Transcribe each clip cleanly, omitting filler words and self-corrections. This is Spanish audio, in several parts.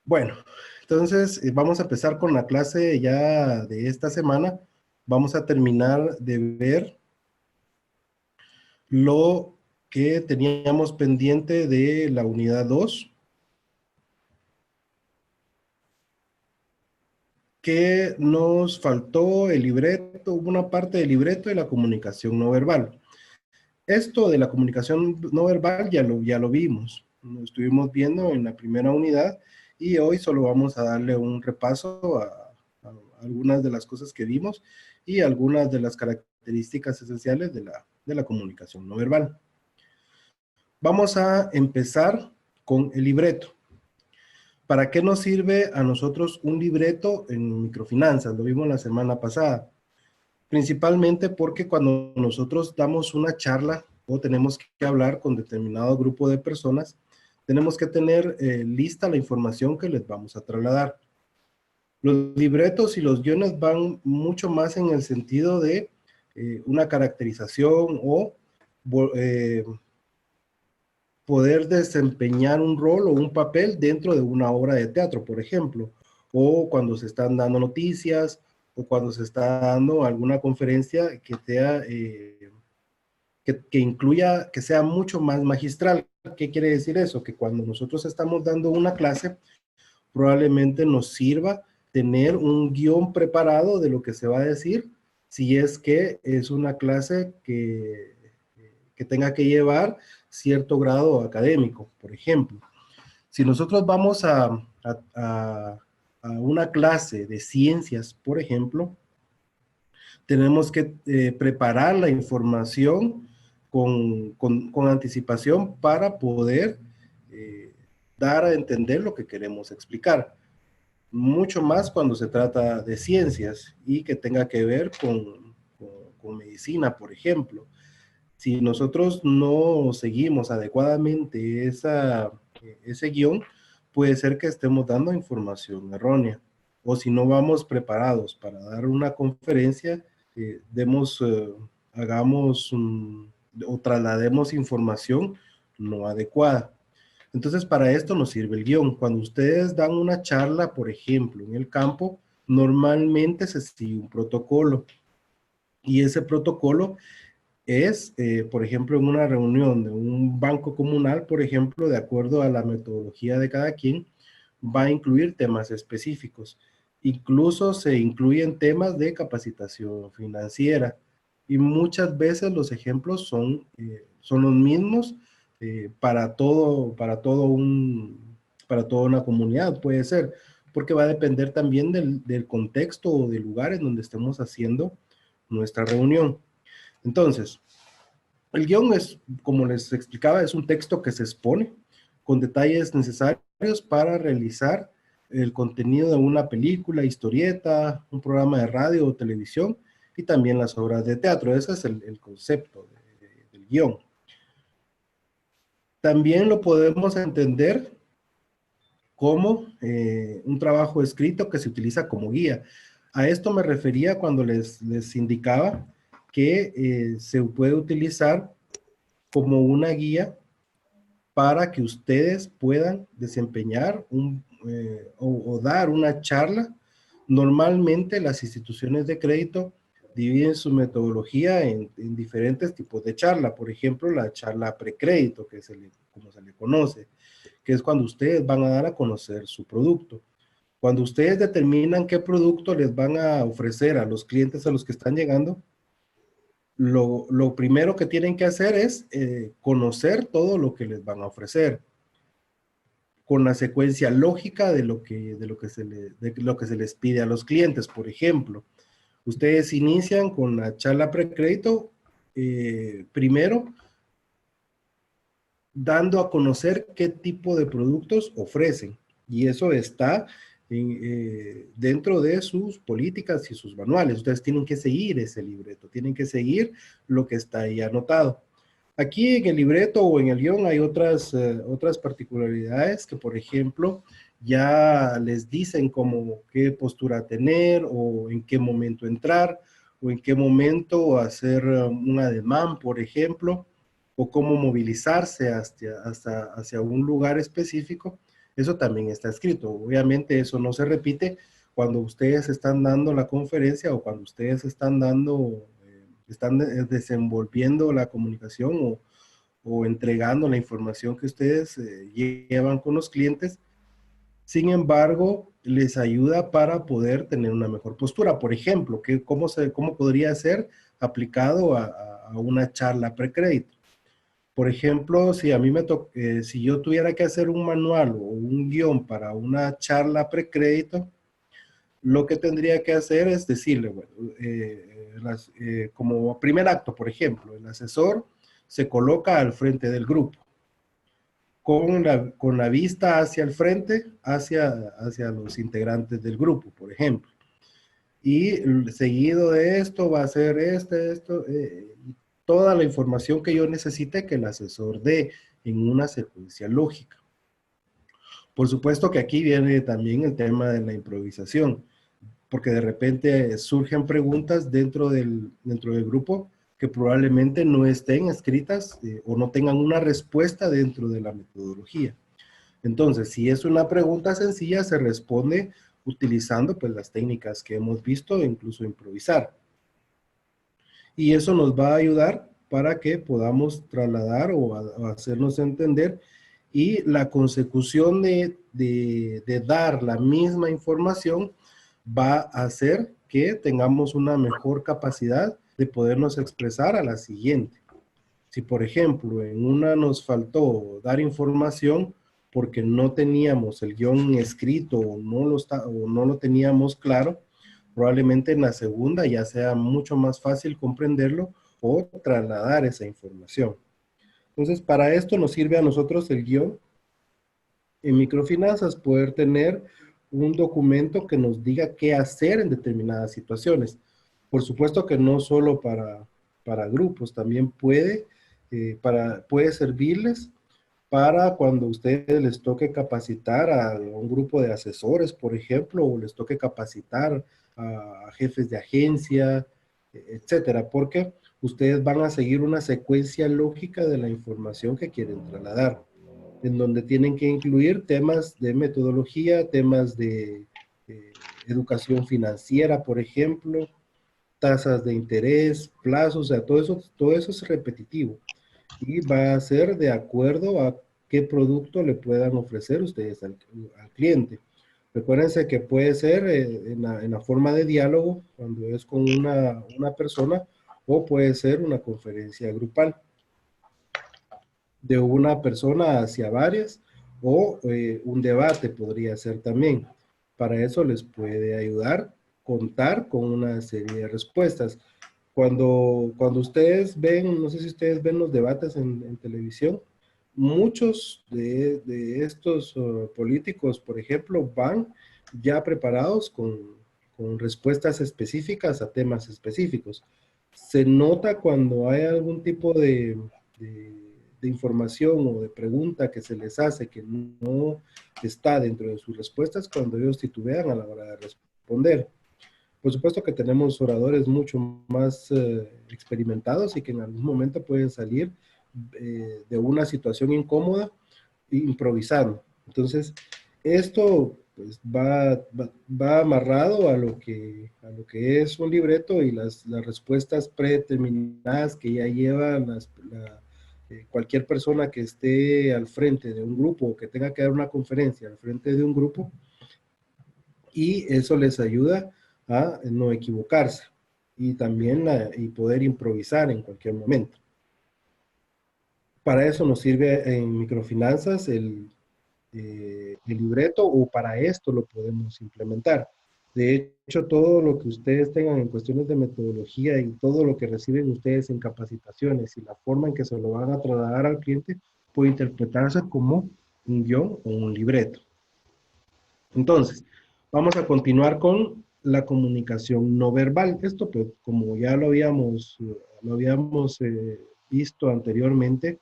Bueno, entonces vamos a empezar con la clase ya de esta semana. Vamos a terminar de ver lo que teníamos pendiente de la unidad 2, que nos faltó el libreto, una parte del libreto de la comunicación no verbal. Esto de la comunicación no verbal ya lo vimos, lo estuvimos viendo en la primera unidad y hoy solo vamos a darle un repaso a algunas de las cosas que vimos y algunas de las características esenciales de la comunicación no verbal. Vamos a empezar con el libreto. ¿Para qué nos sirve a nosotros un libreto en microfinanzas? Lo vimos la semana pasada. Principalmente porque cuando nosotros damos una charla o tenemos que hablar con determinado grupo de personas, tenemos que tener lista la información que les vamos a trasladar. Los libretos y los guiones van mucho más en el sentido de una caracterización o eh, poder desempeñar un rol o un papel dentro de una obra de teatro, por ejemplo, o cuando se están dando noticias, o cuando se está dando alguna conferencia que incluya, que sea mucho más magistral. ¿Qué quiere decir eso? Que cuando nosotros estamos dando una clase, probablemente nos sirva tener un guión preparado de lo que se va a decir, si es que es una clase que tenga que llevar cierto grado académico, por ejemplo. Si nosotros vamos a una clase de ciencias, por ejemplo, tenemos que preparar la información con anticipación para poder dar a entender lo que queremos explicar. Mucho más cuando se trata de ciencias y que tenga que ver con medicina, por ejemplo. Si nosotros no seguimos adecuadamente ese guión, puede ser que estemos dando información errónea. O si no vamos preparados para dar una conferencia, hagamos o traslademos información no adecuada. Entonces, para esto nos sirve el guión. Cuando ustedes dan una charla, por ejemplo, en el campo, normalmente se sigue un protocolo. Y ese protocolo es, por ejemplo, en una reunión de un banco comunal, por ejemplo, de acuerdo a la metodología de cada quien, va a incluir temas específicos. Incluso se incluyen temas de capacitación financiera. Y muchas veces los ejemplos son los mismos para toda una comunidad, puede ser, porque va a depender también del contexto o del lugar en donde estemos haciendo nuestra reunión. Entonces, el guión es, como les explicaba, es un texto que se expone con detalles necesarios para realizar el contenido de una película, historieta, un programa de radio o televisión y también las obras de teatro. Ese es el concepto del guión. También lo podemos entender como un trabajo escrito que se utiliza como guía. A esto me refería cuando les indicaba que se puede utilizar como una guía para que ustedes puedan desempeñar o dar una charla. Normalmente las instituciones de crédito dividen su metodología en diferentes tipos de charla. Por ejemplo, la charla precrédito, como se le conoce, que es cuando ustedes van a dar a conocer su producto. Cuando ustedes determinan qué producto les van a ofrecer a los clientes a los que están llegando, lo primero que tienen que hacer es conocer todo lo que les van a ofrecer con la secuencia lógica de lo que se les pide a los clientes. Por ejemplo, ustedes inician con la charla precrédito, primero dando a conocer qué tipo de productos ofrecen. Y eso está dentro de sus políticas y sus manuales. Ustedes tienen que seguir ese libreto, tienen que seguir lo que está ahí anotado. Aquí en el libreto o en el guión hay otras particularidades que, por ejemplo, ya les dicen como qué postura tener o en qué momento entrar o en qué momento hacer un ademán, por ejemplo, o cómo movilizarse hacia un lugar específico. Eso también está escrito. Obviamente eso no se repite cuando ustedes están dando la conferencia o cuando ustedes están dando, están desenvolviendo la comunicación o entregando la información que ustedes llevan con los clientes. Sin embargo, les ayuda para poder tener una mejor postura. Por ejemplo, ¿cómo podría ser aplicado a una charla precrédito? Por ejemplo, si yo tuviera que hacer un manual o un guión para una charla precrédito, lo que tendría que hacer es decirle, bueno, como primer acto, por ejemplo, el asesor se coloca al frente del grupo con la vista hacia el frente, hacia los integrantes del grupo, por ejemplo. Y seguido de esto va a ser toda la información que yo necesite que el asesor dé en una secuencia lógica. Por supuesto que aquí viene también el tema de la improvisación, porque de repente surgen preguntas dentro del grupo que probablemente no estén escritas o no tengan una respuesta dentro de la metodología. Entonces, si es una pregunta sencilla, se responde utilizando pues las técnicas que hemos visto, incluso improvisar. Y eso nos va a ayudar para que podamos trasladar o hacernos entender y la consecución de dar la misma información va a hacer que tengamos una mejor capacidad de podernos expresar a la siguiente. Si, por ejemplo, en una nos faltó dar información porque no teníamos el guión escrito o no lo teníamos claro, probablemente en la segunda ya sea mucho más fácil comprenderlo o trasladar esa información. Entonces, para esto nos sirve a nosotros el guión en microfinanzas, poder tener un documento que nos diga qué hacer en determinadas situaciones. Por supuesto que no solo para grupos, también puede servirles para cuando a ustedes les toque capacitar a un grupo de asesores, por ejemplo, o les toque capacitar a jefes de agencia, etcétera, porque ustedes van a seguir una secuencia lógica de la información que quieren trasladar, en donde tienen que incluir temas de metodología, temas de educación financiera, por ejemplo, tasas de interés, plazos, o sea, todo eso es repetitivo y va a ser de acuerdo a qué producto le puedan ofrecer ustedes al cliente. Recuérdense que puede ser en la forma de diálogo, cuando es con una persona, o puede ser una conferencia grupal de una persona hacia varias, o un debate podría ser también. Para eso les puede ayudar contar con una serie de respuestas. Cuando ustedes ven, no sé si ustedes ven los debates en televisión, muchos de estos políticos, por ejemplo, van ya preparados con respuestas específicas a temas específicos. Se nota cuando hay algún tipo de, de información o de pregunta que se les hace que no está dentro de sus respuestas cuando ellos titubean a la hora de responder. Por supuesto que tenemos oradores mucho más experimentados y que en algún momento pueden salir de una situación incómoda improvisando. Entonces, esto pues, va amarrado a lo que es un libreto y las respuestas predeterminadas que ya lleva cualquier persona que esté al frente de un grupo o que tenga que dar una conferencia al frente de un grupo, y eso les ayuda a no equivocarse y también y poder improvisar en cualquier momento. Para eso nos sirve en microfinanzas el libreto, o para esto lo podemos implementar. De hecho, todo lo que ustedes tengan en cuestiones de metodología y todo lo que reciben ustedes en capacitaciones y la forma en que se lo van a trasladar al cliente puede interpretarse como un guión o un libreto. Entonces, vamos a continuar con la comunicación no verbal. Esto, pues, como ya lo habíamos visto anteriormente,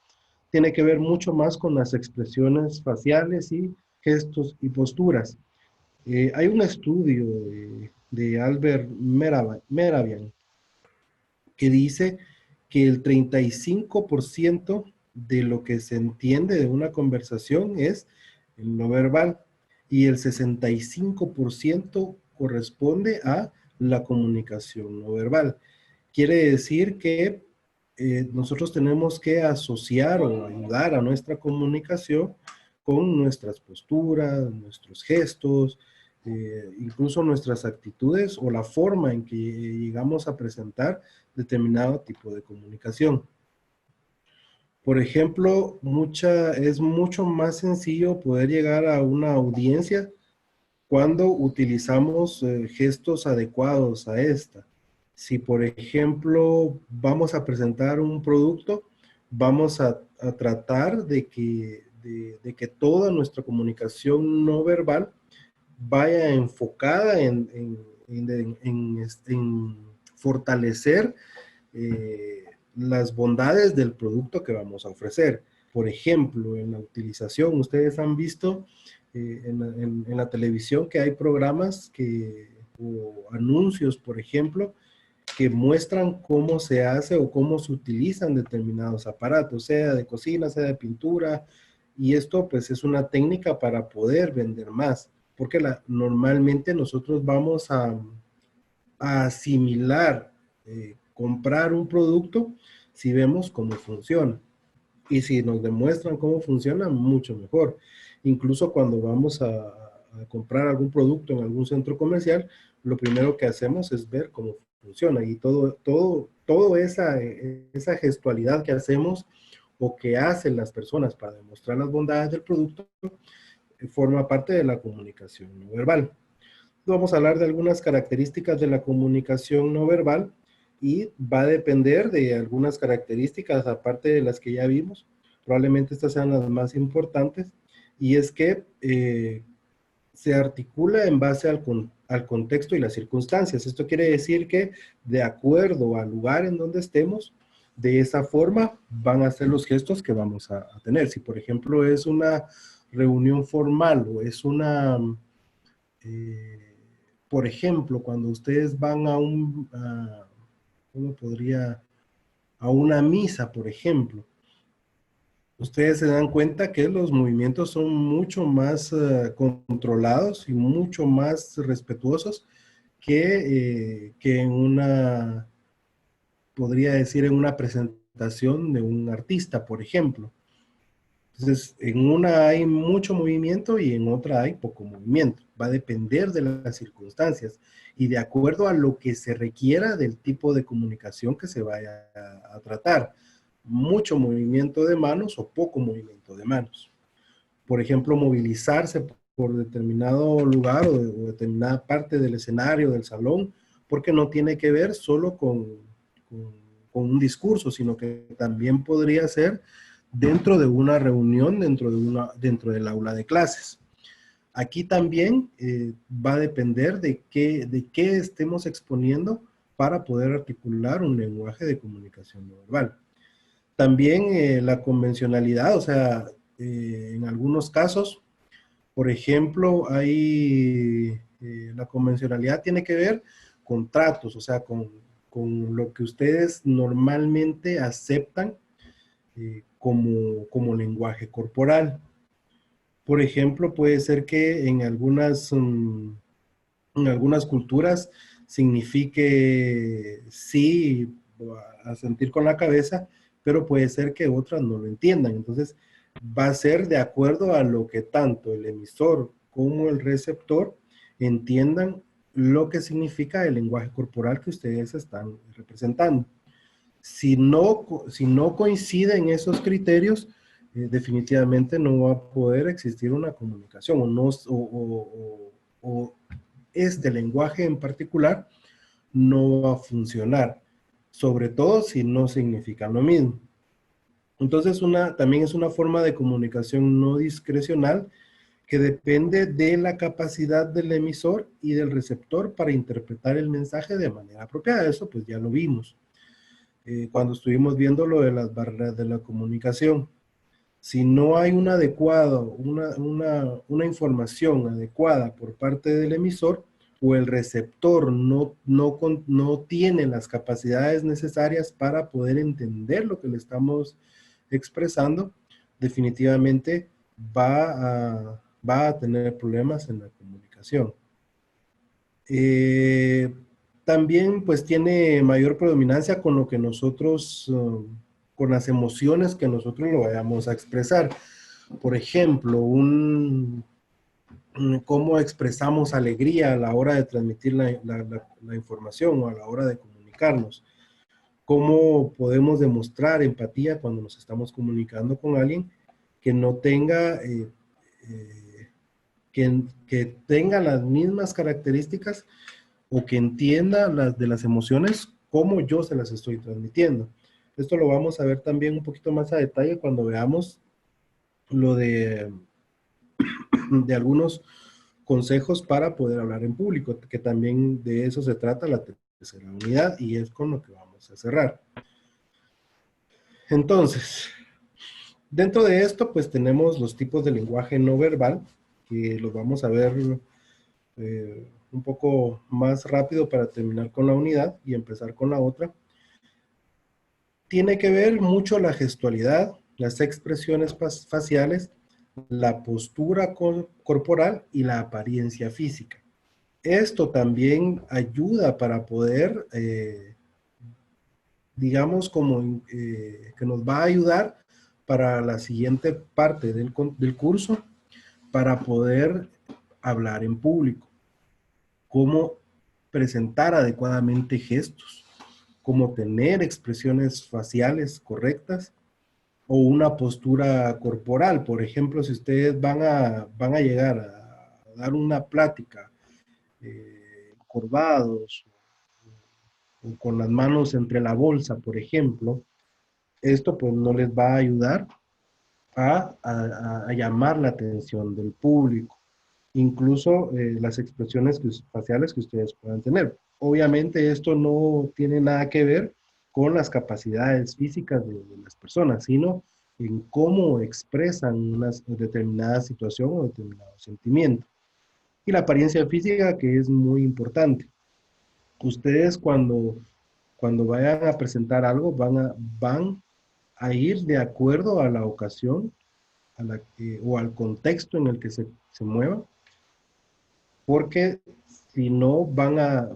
tiene que ver mucho más con las expresiones faciales y gestos y posturas. Hay un estudio de Albert Mehrabian que dice que el 35% de lo que se entiende de una conversación es el no verbal, y el 65% corresponde a la comunicación no verbal. Quiere decir que nosotros tenemos que asociar o ayudar a nuestra comunicación con nuestras posturas, nuestros gestos, incluso nuestras actitudes o la forma en que llegamos a presentar determinado tipo de comunicación. Por ejemplo, es mucho más sencillo poder llegar a una audiencia cuando utilizamos gestos adecuados a esta. Si, por ejemplo, vamos a presentar un producto, vamos a tratar de que toda nuestra comunicación no verbal vaya enfocada en fortalecer las bondades del producto que vamos a ofrecer. Por ejemplo, en la utilización, ustedes han visto en la televisión que hay programas o anuncios, por ejemplo, que muestran cómo se hace o cómo se utilizan determinados aparatos, sea de cocina, sea de pintura, y esto pues es una técnica para poder vender más, porque normalmente nosotros vamos a asimilar, comprar un producto si vemos cómo funciona. Y si nos demuestran cómo funciona, mucho mejor. Incluso cuando vamos a comprar algún producto en algún centro comercial, lo primero que hacemos es ver cómo funciona. Y todo esa gestualidad que hacemos o que hacen las personas para demostrar las bondades del producto, forma parte de la comunicación no verbal. Vamos a hablar de algunas características de la comunicación no verbal y va a depender de algunas características, aparte de las que ya vimos. Probablemente estas sean las más importantes, y es que se articula en base al contexto y las circunstancias. Esto quiere decir que de acuerdo al lugar en donde estemos, de esa forma van a ser los gestos que vamos a tener. Si, por ejemplo, es una reunión formal o es eh, por ejemplo, cuando ustedes van ¿cómo podría? A una misa, por ejemplo, ustedes se dan cuenta que los movimientos son mucho más controlados y mucho más respetuosos que en podría decir, en una presentación de un artista, por ejemplo. Entonces, en una hay mucho movimiento y en otra hay poco movimiento. Va a depender de las circunstancias y de acuerdo a lo que se requiera del tipo de comunicación que se vaya a tratar. Mucho movimiento de manos o poco movimiento de manos. Por ejemplo, movilizarse por determinado lugar o determinada parte del escenario, del salón, porque no tiene que ver solo con, con un discurso, sino que también podría ser dentro de una reunión, dentro del aula de clases. Aquí también va a depender de qué estemos exponiendo para poder articular un lenguaje de comunicación no verbal. También la convencionalidad, o sea, en algunos casos, por ejemplo, la convencionalidad tiene que ver con tratos, o sea, con lo que ustedes normalmente aceptan como lenguaje corporal. Por ejemplo, puede ser que en algunas culturas signifique sí asentir con la cabeza, pero puede ser que otras no lo entiendan. Entonces, va a ser de acuerdo a lo que tanto el emisor como el receptor entiendan lo que significa el lenguaje corporal que ustedes están representando. Si no coinciden esos criterios, definitivamente no va a poder existir una comunicación o este lenguaje en particular no va a funcionar, sobre todo si no significan lo mismo. Entonces, también es una forma de comunicación no discrecional que depende de la capacidad del emisor y del receptor para interpretar el mensaje de manera apropiada. Eso pues ya lo vimos cuando estuvimos viendo lo de las barreras de la comunicación. Si no hay una información adecuada por parte del emisor o el receptor no tiene las capacidades necesarias para poder entender lo que le estamos expresando, definitivamente va va a tener problemas en la comunicación. Eh, También pues tiene mayor predominancia con lo que nosotros, con las emociones que nosotros lo vayamos a expresar. Por ejemplo, cómo expresamos alegría a la hora de transmitir la información o a la hora de comunicarnos. Cómo podemos demostrar empatía cuando nos estamos comunicando con alguien que no tenga, que tenga las mismas características o que entienda de las emociones como yo se las estoy transmitiendo. Esto lo vamos a ver también un poquito más a detalle cuando veamos lo de algunos consejos para poder hablar en público, que también de eso se trata la tercera unidad y es con lo que vamos a cerrar. Entonces, dentro de esto, pues tenemos los tipos de lenguaje no verbal, que los vamos a ver un poco más rápido para terminar con la unidad y empezar con la otra. Tiene que ver mucho la gestualidad, las expresiones faciales, la postura corporal y la apariencia física. Esto también ayuda para poder, digamos, como que nos va a ayudar para la siguiente parte del curso, para poder hablar en público, cómo presentar adecuadamente gestos, cómo tener expresiones faciales correctas o una postura corporal. Por ejemplo, si ustedes van a llegar a dar una plática corvados o con las manos entre la bolsa, por ejemplo, esto pues no les va a ayudar a llamar la atención del público, incluso las expresiones faciales que ustedes puedan tener. Obviamente esto no tiene nada que ver con las capacidades físicas de las personas, sino en cómo expresan una determinada situación o determinado sentimiento. Y la apariencia física, que es muy importante. Ustedes cuando vayan a presentar algo van a ir de acuerdo a la ocasión o al contexto en el que se mueva, porque si no van a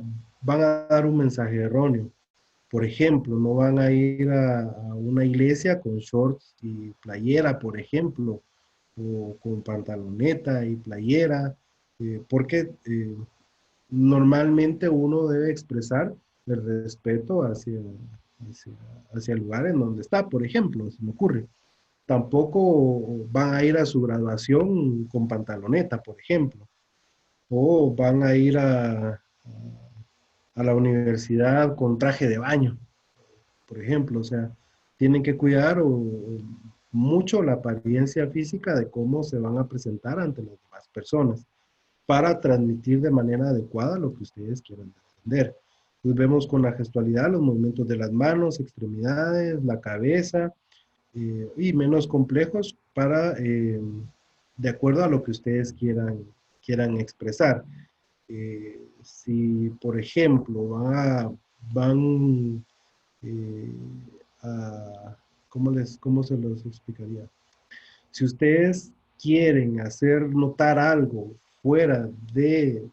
dar un mensaje erróneo. Por ejemplo, no van a ir a una iglesia con shorts y playera, por ejemplo, o con pantaloneta y playera, porque normalmente uno debe expresar el respeto hacia, hacia el lugar en donde está, por ejemplo, se me ocurre. Tampoco van a ir a su graduación con pantaloneta, por ejemplo, o van a ir a la universidad con traje de baño, por ejemplo. O sea, tienen que cuidar mucho la apariencia física de cómo se van a presentar ante las demás personas para transmitir de manera adecuada lo que ustedes quieran entender. Entonces vemos con la gestualidad los movimientos de las manos, extremidades, la cabeza, y menos complejos para, de acuerdo a lo que ustedes quieran expresar. Si, por ejemplo, van eh, a, ¿cómo se los explicaría? Si ustedes quieren hacer notar algo fuera de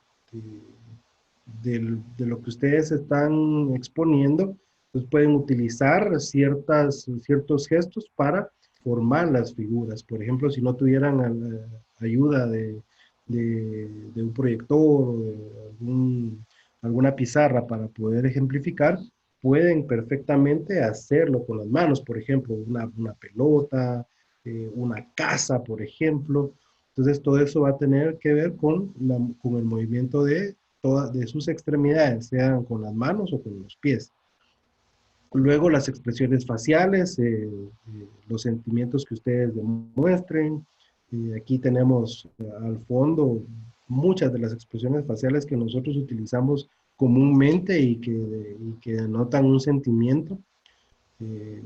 lo que ustedes están exponiendo, pues pueden utilizar ciertos gestos para formar las figuras. Por ejemplo, si no tuvieran ayuda de un proyector o de alguna pizarra para poder ejemplificar, pueden perfectamente hacerlo con las manos. Por ejemplo, una pelota, una casa, por ejemplo. Entonces, todo eso va a tener que ver con el movimiento de sus extremidades, sean con las manos o con los pies. Luego las expresiones faciales, los sentimientos que ustedes demuestren. Aquí tenemos al fondo muchas de las expresiones faciales que nosotros utilizamos comúnmente y que denotan un sentimiento. Eh,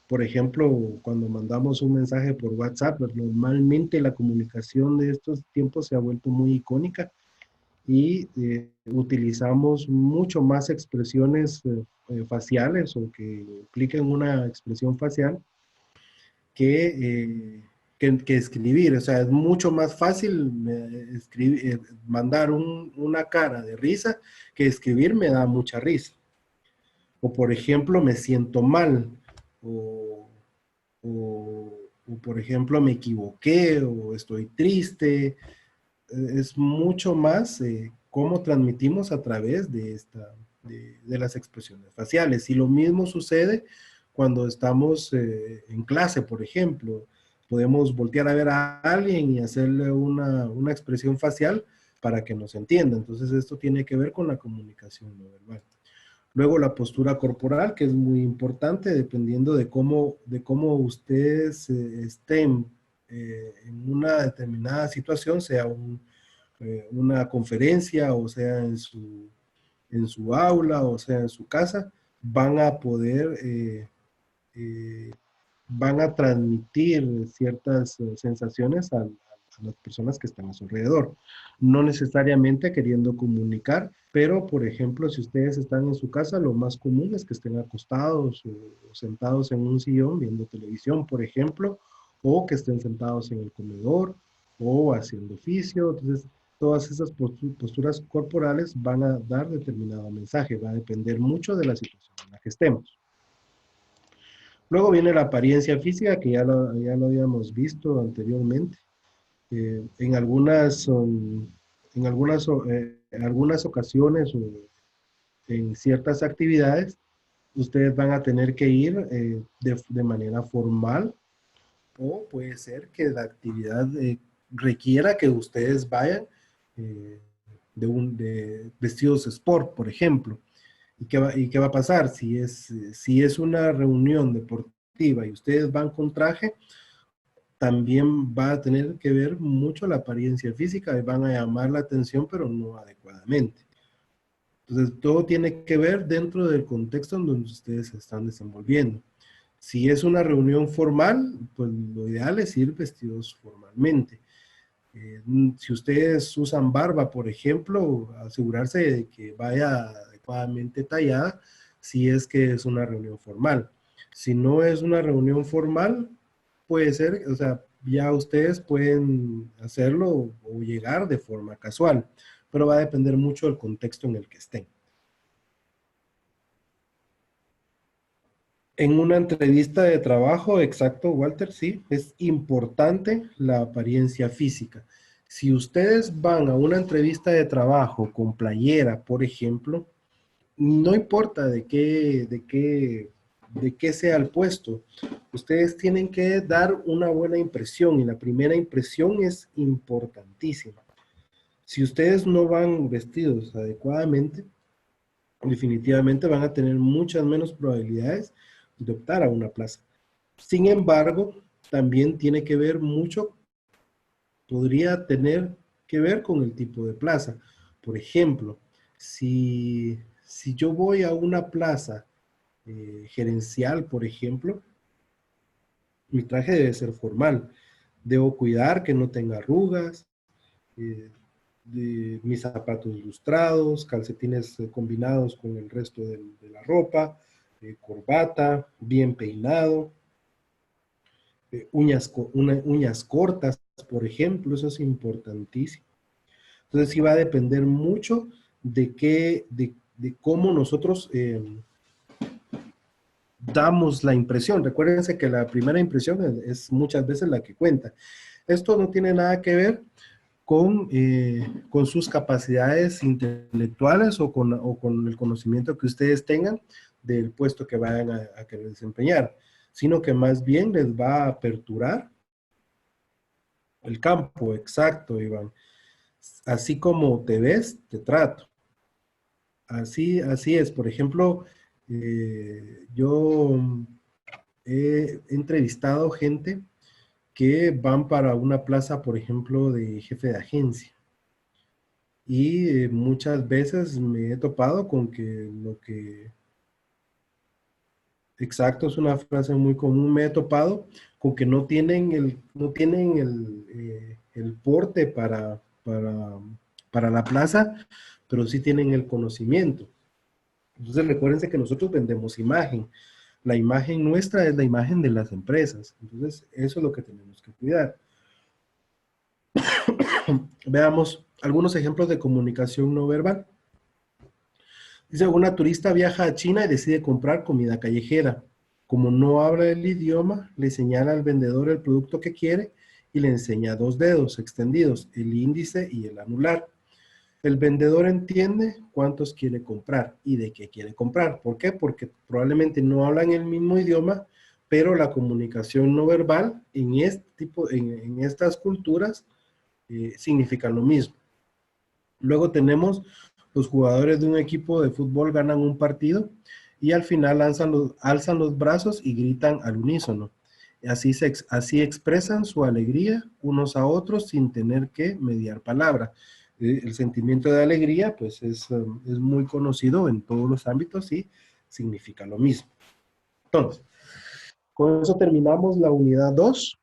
por ejemplo, cuando mandamos un mensaje por WhatsApp, pues normalmente la comunicación de estos tiempos se ha vuelto muy icónica y utilizamos mucho más expresiones faciales o que impliquen una expresión facial que, que escribir. O sea, es mucho más fácil mandar una cara de risa que escribir me da mucha risa. O por ejemplo, me siento mal. O, o, o, por ejemplo, me equivoqué o estoy triste. Es mucho más cómo transmitimos a través de las expresiones faciales. Y lo mismo sucede cuando estamos en clase, por ejemplo. Podemos voltear a ver a alguien y hacerle una expresión facial para que nos entienda. Entonces esto tiene que ver con la comunicación no verbal. Luego la postura corporal, que es muy importante dependiendo de cómo ustedes estén en una determinada situación, sea una conferencia o sea en su aula o sea en su casa, van a poder, eh, van a transmitir ciertas sensaciones a las personas que están a su alrededor. No necesariamente queriendo comunicar, pero por ejemplo, si ustedes están en su casa, lo más común es que estén acostados o sentados en un sillón viendo televisión, por ejemplo, o que estén sentados en el comedor o haciendo oficio. Entonces, todas esas posturas corporales van a dar determinado mensaje, va a depender mucho de la situación en la que estemos. Luego viene la apariencia física, que ya lo habíamos visto anteriormente. En algunas ocasiones o en ciertas actividades, ustedes van a tener que ir de manera formal o puede ser que la actividad requiera que ustedes vayan eh, de vestidos sport, por ejemplo. Y qué va a pasar? Si es una reunión deportiva y ustedes van con traje, también va a tener que ver mucho la apariencia física y van a llamar la atención, pero no adecuadamente. Entonces, todo tiene que ver dentro del contexto en donde ustedes se están desenvolviendo. Si es una reunión formal, pues lo ideal es ir vestidos formalmente. Si ustedes usan barba, por ejemplo, asegurarse de que vaya adecuadamente tallada si es que es una reunión formal. Si no es una reunión formal, puede ser, o sea, ya ustedes pueden hacerlo o llegar de forma casual, pero va a depender mucho del contexto en el que estén. En una entrevista de trabajo, exacto, Walter, sí, es importante la apariencia física. Si ustedes van a una entrevista de trabajo con playera, por ejemplo, no importa de qué sea el puesto, ustedes tienen que dar una buena impresión y la primera impresión es importantísima. Si ustedes no van vestidos adecuadamente, definitivamente van a tener muchas menos probabilidades de optar a una plaza. Sin embargo, también tiene que ver mucho, podría tener que ver con el tipo de plaza. Por ejemplo, si yo voy a una plaza gerencial, por ejemplo, mi traje debe ser formal. Debo cuidar que no tenga arrugas, eh, de mis zapatos lustrados, calcetines combinados con el resto de la ropa, corbata, bien peinado, uñas cortas, por ejemplo, eso es importantísimo. Entonces sí va a depender mucho de cómo nosotros damos la impresión. Recuérdense que la primera impresión es muchas veces la que cuenta. Esto no tiene nada que ver con sus capacidades intelectuales o con el conocimiento que ustedes tengan del puesto que vayan a querer desempeñar, sino que más bien les va a aperturar el campo, exacto, Iván. Así como te ves, te trato. Así es. Por ejemplo, yo he entrevistado gente que van para una plaza, por ejemplo, de jefe de agencia. Y muchas veces me he topado con que exacto, es una frase muy común, me he topado con que no tienen el porte para la plaza, pero sí tienen el conocimiento. Entonces recuérdense que nosotros vendemos imagen. La imagen nuestra es la imagen de las empresas. Entonces, eso es lo que tenemos que cuidar. Veamos algunos ejemplos de comunicación no verbal. Dice, una turista viaja a China y decide comprar comida callejera. Como no habla el idioma, le señala al vendedor el producto que quiere y le enseña dos dedos extendidos, el índice y el anular. El vendedor entiende cuántos quiere comprar y de qué quiere comprar. ¿Por qué? Porque probablemente no hablan el mismo idioma, pero la comunicación no verbal en estas culturas significa lo mismo. Luego tenemos los jugadores de un equipo de fútbol ganan un partido y al final alzan los brazos y gritan al unísono. Así expresan su alegría unos a otros sin tener que mediar palabra. El sentimiento de alegría pues es muy conocido en todos los ámbitos y significa lo mismo. Entonces, con eso terminamos la unidad 2.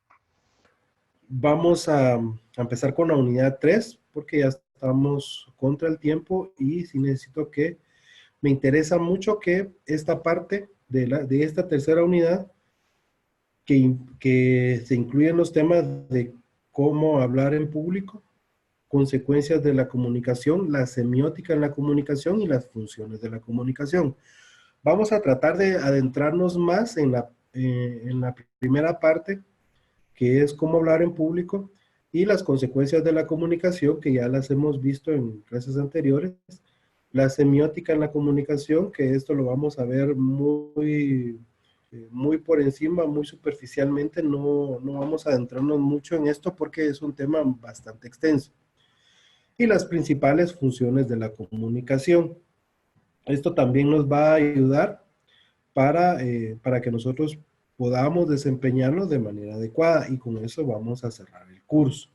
Vamos a empezar con la unidad 3 porque ya estamos contra el tiempo y sí necesito que me interesa mucho que esta parte de esta tercera unidad que se incluyen los temas de cómo hablar en público, consecuencias de la comunicación, la semiótica en la comunicación y las funciones de la comunicación. Vamos a tratar de adentrarnos más en la primera parte, que es cómo hablar en público y las consecuencias de la comunicación, que ya las hemos visto en clases anteriores. La semiótica en la comunicación, que esto lo vamos a ver muy por encima, muy superficialmente, no vamos a adentrarnos mucho en esto porque es un tema bastante extenso. Y las principales funciones de la comunicación. Esto también nos va a ayudar para que nosotros podamos desempeñarnos de manera adecuada y con eso vamos a cerrar el curso.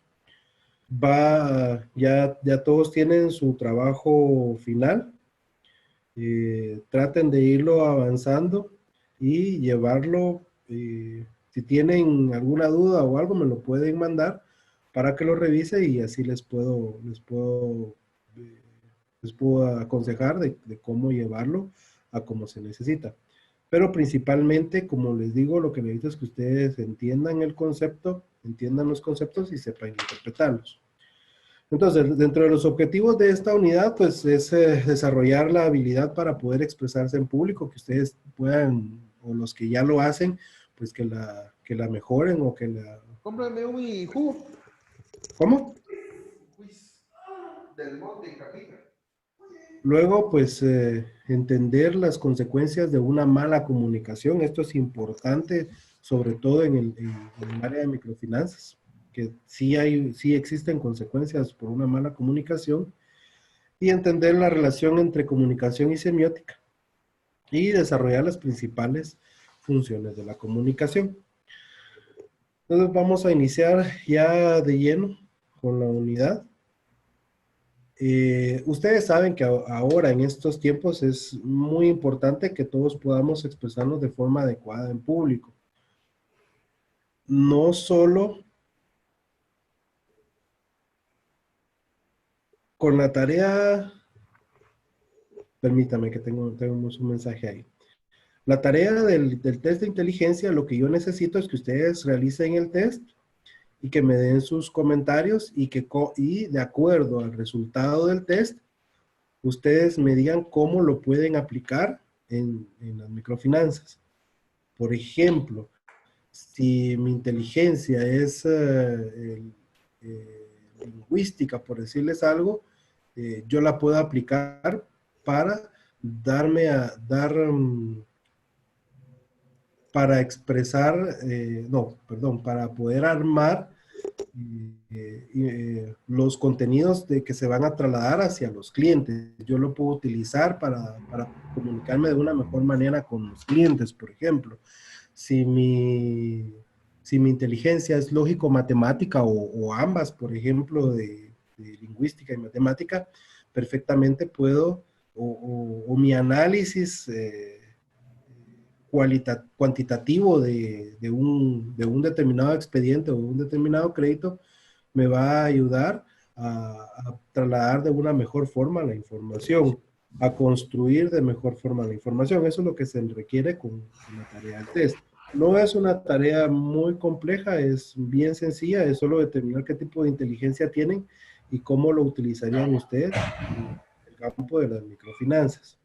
Ya todos tienen su trabajo final. Traten de irlo avanzando y llevarlo. Si tienen alguna duda o algo, me lo pueden mandar para que lo revise y así eh, les puedo aconsejar de cómo llevarlo a como se necesita. Pero principalmente, como les digo, lo que necesito es que ustedes entiendan el concepto, entiendan los conceptos y sepan interpretarlos. Entonces, dentro de los objetivos de esta unidad, pues es desarrollar la habilidad para poder expresarse en público, que ustedes puedan, o los que ya lo hacen, pues que la mejoren o que la... Cómprame un jugo. ¿Cómo? Del monte, capita. Luego, pues entender las consecuencias de una mala comunicación. Esto es importante, sobre todo en el área de microfinanzas, que sí existen consecuencias por una mala comunicación. Y entender la relación entre comunicación y semiótica y desarrollar las principales funciones de la comunicación. Entonces vamos a iniciar ya de lleno con la unidad. Ustedes saben que ahora en estos tiempos es muy importante que todos podamos expresarnos de forma adecuada en público. No solo con la tarea, permítame que tenemos un mensaje ahí. La tarea del test de inteligencia, lo que yo necesito es que ustedes realicen el test y que me den sus comentarios y de acuerdo al resultado del test, ustedes me digan cómo lo pueden aplicar en las microfinanzas. Por ejemplo, si mi inteligencia es lingüística, por decirles algo, yo la puedo aplicar para para expresar, para poder armar los contenidos que se van a trasladar hacia los clientes. Yo lo puedo utilizar para comunicarme de una mejor manera con los clientes, por ejemplo. Si mi inteligencia es lógico-matemática o ambas, por ejemplo, de lingüística y matemática, perfectamente puedo, o mi análisis cuantitativo de un determinado expediente o un determinado crédito me va a ayudar a trasladar de una mejor forma la información. a construir de mejor forma la información. Eso es lo que se requiere con la tarea del test. No es una tarea muy compleja, es bien sencilla, es solo determinar qué tipo de inteligencia tienen y cómo lo utilizarían ustedes en el campo de las microfinanzas.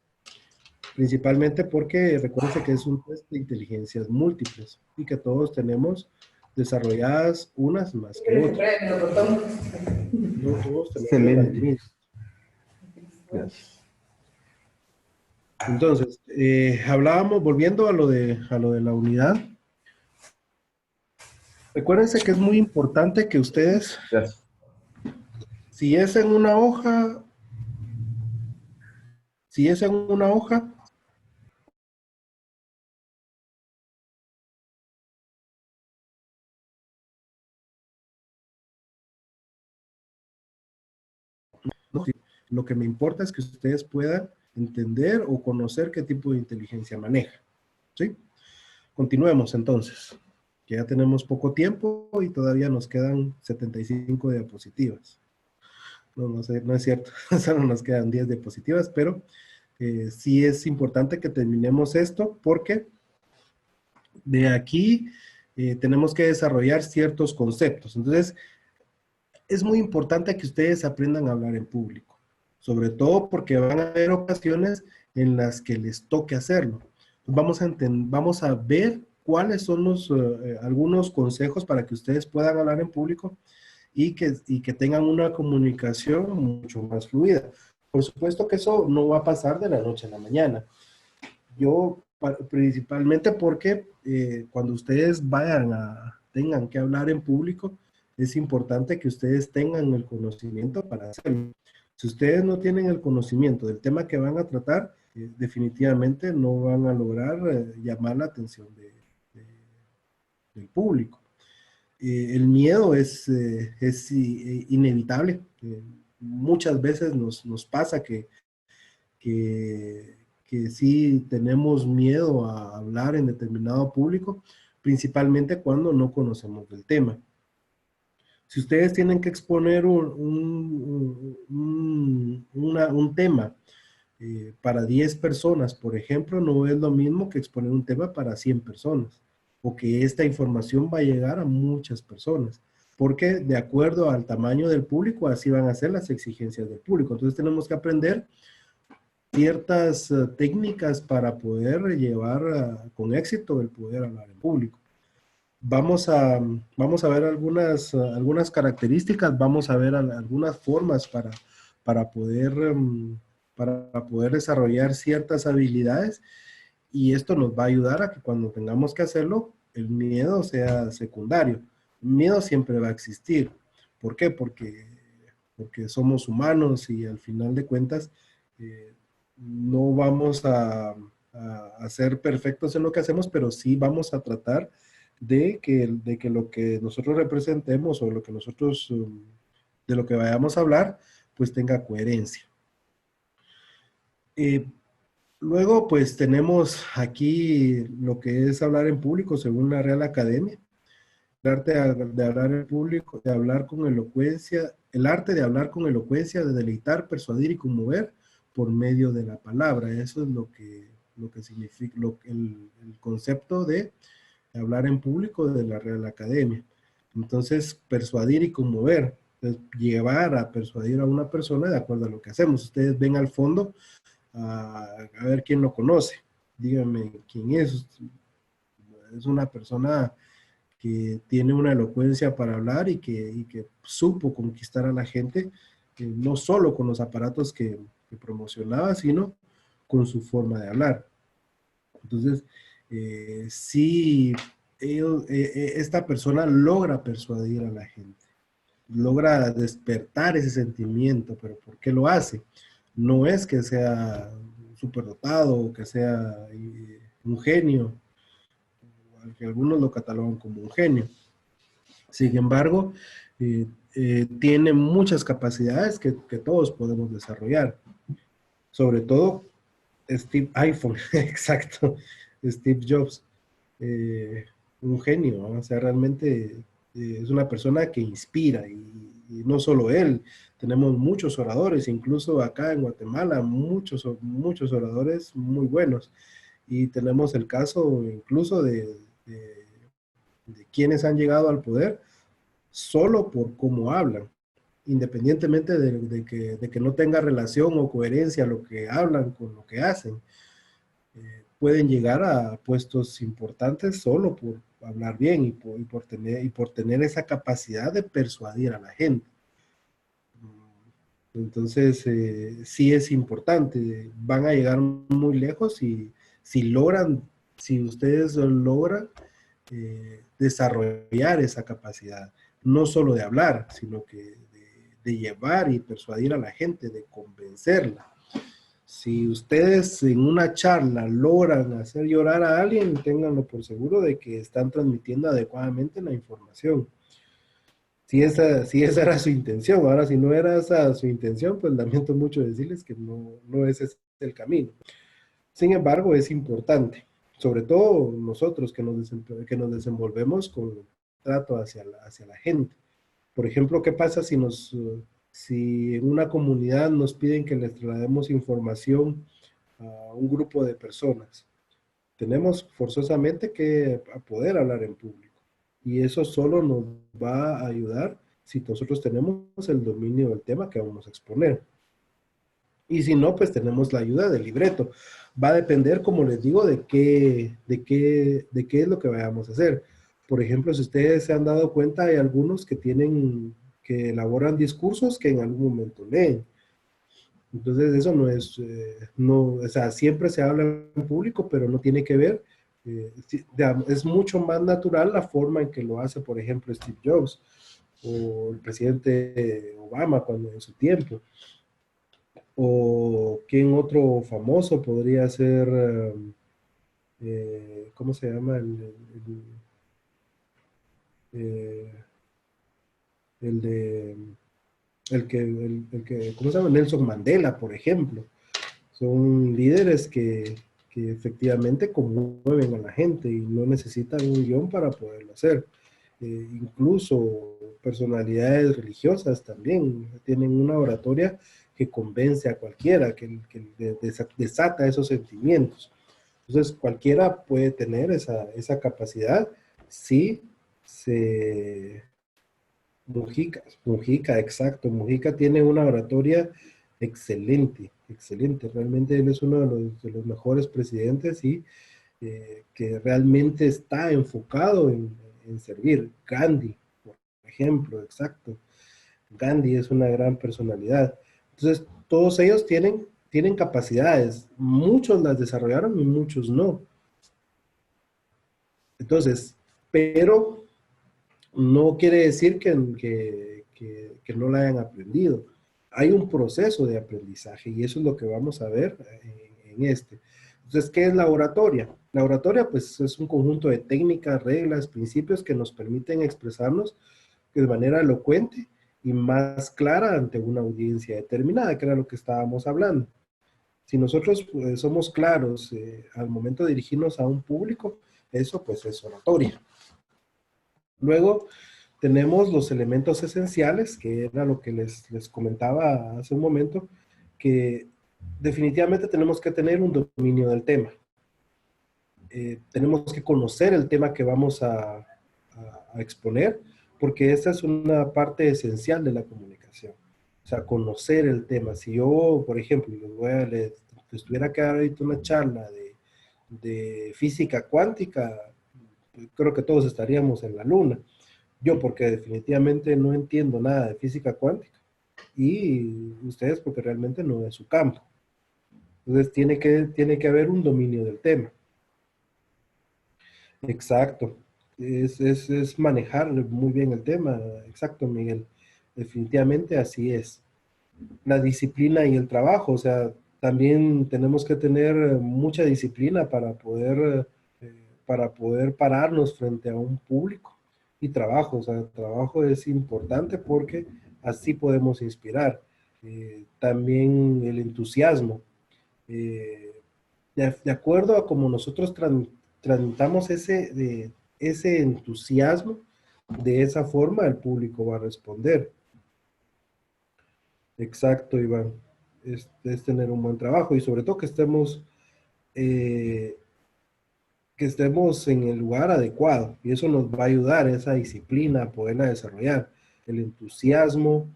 Principalmente porque recuérdense que es un test de inteligencias múltiples y que todos tenemos desarrolladas unas más que otras. No todos tenemos las Excelente. mismas. Gracias. Entonces, hablábamos, volviendo a lo de la unidad, recuérdense que es muy importante que ustedes, Gracias. si es en una hoja, si es en una hoja, no, lo que me importa es que ustedes puedan entender o conocer qué tipo de inteligencia maneja. ¿Sí? Continuemos entonces, que ya tenemos poco tiempo y todavía nos quedan 75 diapositivas. No, no sé, no es cierto, solo nos quedan 10 diapositivas, pero sí es importante que terminemos esto porque de aquí tenemos que desarrollar ciertos conceptos. Entonces, es muy importante que ustedes aprendan a hablar en público, sobre todo porque van a haber ocasiones en las que les toque hacerlo. Vamos a ver cuáles son algunos consejos para que ustedes puedan hablar en público y que tengan una comunicación mucho más fluida. Por supuesto que eso no va a pasar de la noche a la mañana. Principalmente porque cuando ustedes tengan que hablar en público, es importante que ustedes tengan el conocimiento para hacerlo. Si ustedes no tienen el conocimiento del tema que van a tratar, definitivamente no van a lograr llamar la atención del público. El miedo es inevitable. Muchas veces nos pasa que, que sí tenemos miedo a hablar en determinado público, principalmente cuando no conocemos del tema. Si ustedes tienen que exponer un tema para 10 personas, por ejemplo, no es lo mismo que exponer un tema para 100 personas, o que esta información va a llegar a muchas personas, porque de acuerdo al tamaño del público, así van a ser las exigencias del público. Entonces tenemos que aprender ciertas técnicas para poder llevar con éxito el poder hablar en público. Vamos a ver algunas características, vamos a ver algunas formas para poder, para poder desarrollar ciertas habilidades y esto nos va a ayudar a que cuando tengamos que hacerlo, el miedo sea secundario. El miedo siempre va a existir. ¿Por qué? Porque somos humanos y al final de cuentas no vamos a ser perfectos en lo que hacemos, pero sí vamos a tratar de que lo que nosotros representemos o lo que nosotros, de lo que vayamos a hablar, pues tenga coherencia. Eh, Luego, pues tenemos aquí lo que es hablar en público según la Real Academia. El arte de hablar en público, de hablar con elocuencia, el arte de hablar con elocuencia, de deleitar, persuadir y conmover por medio de la palabra. Eso es lo que significa el concepto de hablar en público de la Real Academia. Entonces, persuadir y conmover, es llevar a persuadir a una persona de acuerdo a lo que hacemos. Ustedes ven al fondo a ver quién lo conoce. Díganme quién es. Es una persona que tiene una elocuencia para hablar y que supo conquistar a la gente, no solo con los aparatos que promocionaba, sino con su forma de hablar. Entonces, sí, esta persona logra persuadir a la gente, logra despertar ese sentimiento, pero ¿por qué lo hace? No es que sea superdotado o que sea un genio, que algunos lo catalogan como un genio. Sin embargo, tiene muchas capacidades que todos podemos desarrollar. Sobre todo Steve iPhone, exacto, Steve Jobs, un genio, ¿no? O sea, realmente es una persona que inspira y no solo él, tenemos muchos oradores, incluso acá en Guatemala, muchos oradores muy buenos. Y tenemos el caso incluso de quienes han llegado al poder solo por cómo hablan, independientemente de que no tenga relación o coherencia lo que hablan con lo que hacen. Pueden llegar a puestos importantes solo por hablar bien y por tener esa capacidad de persuadir a la gente. Entonces, sí es importante, van a llegar muy lejos y si ustedes logran desarrollar esa capacidad, no solo de hablar, sino que de llevar y persuadir a la gente, de convencerla. Si ustedes en una charla logran hacer llorar a alguien, ténganlo por seguro de que están transmitiendo adecuadamente la información. Si esa era su intención. Ahora, si no era esa su intención, pues lamento mucho decirles que no ese es el camino. Sin embargo, es importante, sobre todo nosotros que nos desenvolvemos con trato hacia la gente. Por ejemplo, ¿qué pasa si en una comunidad nos piden que les traslademos información a un grupo de personas? Tenemos forzosamente que poder hablar en público. Y eso solo nos va a ayudar si nosotros tenemos el dominio del tema que vamos a exponer. Y si no, pues tenemos la ayuda del libreto. Va a depender, como les digo, de qué es lo que vayamos a hacer. Por ejemplo, si ustedes se han dado cuenta, hay algunos que elaboran discursos que en algún momento leen. Entonces, eso o sea, siempre se habla en público, pero no tiene que ver. Es mucho más natural la forma en que lo hace, por ejemplo, Steve Jobs o el presidente Obama cuando en su tiempo. O quién otro famoso podría ser, ¿cómo se llama? Eh, el de, ¿cómo se llama? Nelson Mandela, por ejemplo. Son líderes que efectivamente conmueven a la gente y no necesitan un guión para poderlo hacer. Incluso personalidades religiosas también tienen una oratoria que convence a cualquiera, que desata esos sentimientos. Entonces, cualquiera puede tener esa capacidad si se... Mujica, exacto. Mujica tiene una oratoria excelente, excelente. Realmente él es uno de los mejores presidentes y que realmente está enfocado en servir. Gandhi, por ejemplo, exacto. Gandhi es una gran personalidad. Entonces, todos ellos tienen capacidades. Muchos las desarrollaron y muchos no. Entonces, pero no quiere decir que no la hayan aprendido. Hay un proceso de aprendizaje y eso es lo que vamos a ver en este. Entonces, ¿qué es la oratoria? La oratoria, pues, es un conjunto de técnicas, reglas, principios que nos permiten expresarnos de manera elocuente y más clara ante una audiencia determinada, que era lo que estábamos hablando. Si nosotros somos claros al momento de dirigirnos a un público, eso pues es oratoria. Luego tenemos los elementos esenciales, que era lo que les comentaba hace un momento, que definitivamente tenemos que tener un dominio del tema. Tenemos que conocer el tema que vamos a exponer, porque esa es una parte esencial de la comunicación. O sea, conocer el tema. Si yo, por ejemplo, les tuviera que dar ahorita una charla de física cuántica, creo que todos estaríamos en la luna. Yo porque definitivamente no entiendo nada de física cuántica y ustedes porque realmente no es su campo. Entonces tiene que haber un dominio del tema. Exacto. Es manejar muy bien el tema. Exacto, Miguel. Definitivamente así es. La disciplina y el trabajo, o sea, también tenemos que tener mucha disciplina para poder pararnos frente a un público y trabajo, o sea, el trabajo es importante porque así podemos inspirar. También el entusiasmo. Eh, de acuerdo a como nosotros transmitamos ese entusiasmo, de esa forma el público va a responder. Exacto, Iván. Es tener un buen trabajo y sobre todo eh, que estemos en el lugar adecuado. Y eso nos va a ayudar, esa disciplina, a poderla desarrollar. El entusiasmo,